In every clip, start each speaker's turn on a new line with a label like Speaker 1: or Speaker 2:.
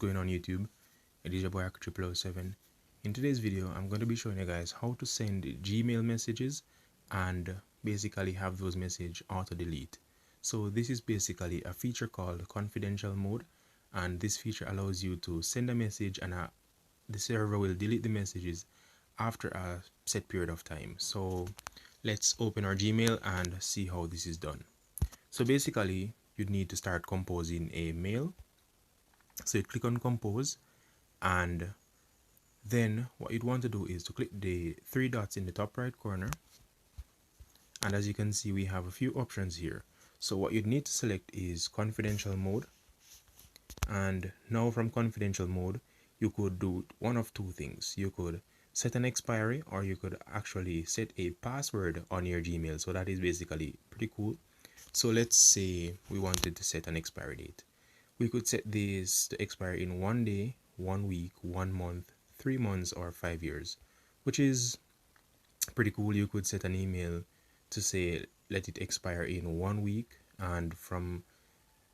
Speaker 1: going on YouTube? It is your boy Hacker007. In today's video, I'm going to be showing you guys how to send Gmail messages and basically have those messages auto delete. So this is basically a feature called confidential mode, and this feature allows you to send a message and the server will delete the messages after a set period of time. So let's open our Gmail and see how this is done. So basically, you'd need to start composing a mail. So you click on compose, and then what you'd want to do is to click the three dots in the top right corner, and as you can see we have a few options here. So what you'd need to select is confidential mode, and now from confidential mode you could do one of two things. You could set an expiry, or you could actually set a password on your Gmail. So that is basically pretty cool. So let's say we wanted to set an expiry date. We could set this to expire in 1 day, 1 week, 1 month, 3 months, or 5 years, which is pretty cool. You could set an email to say let it expire in 1 week, and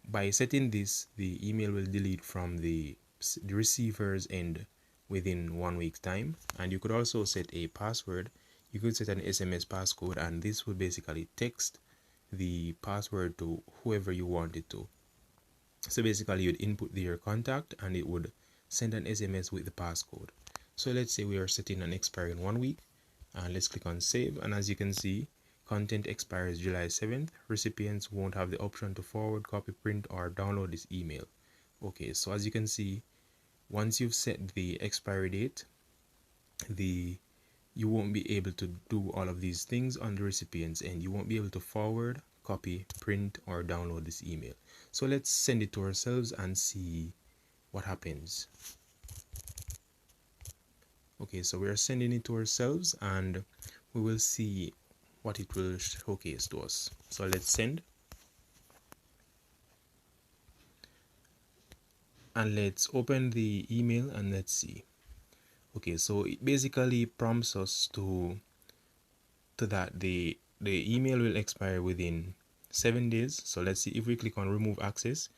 Speaker 1: by setting this, the email will delete from the receiver's end within 1 week's time. And you could also set a password. You could set an SMS passcode, and this would basically text the password to whoever you want it to. So basically you'd input your contact and it would send an SMS with the passcode. So let's say we are setting an expiry in 1 week, and let's click on save, and as you can see, content expires July 7th. Recipients won't have the option to forward, copy, print, or download this email. Okay, so as you can see, once you've set the expiry date, you won't be able to do all of these things on the recipient's end. You won't be able to forward, copy, print, or download this email. So let's send it to ourselves and see what happens. Okay, so we are sending it to ourselves and we will see what it will showcase to us. So let's send, and let's open the email and let's see. Okay, so it basically prompts us to that the email will expire within 7 days. So let's see, if we click on remove access,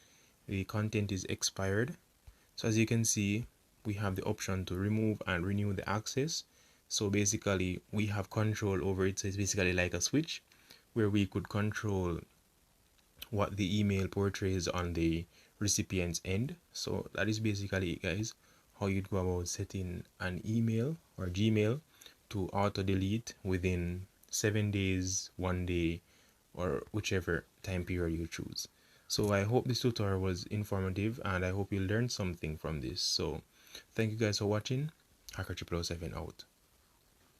Speaker 1: the content is expired. So as you can see, we have the option to remove and renew the access. So basically we have control over it. So it's basically like a switch where we could control what the email portrays on the recipient's end. So that is basically it, guys, how you'd go about setting an email or Gmail to auto delete within 7 days, 1 day, or whichever time period you choose. So I hope this tutorial was informative, and I hope you learned something from this. So thank you guys for watching. Hacker007 out.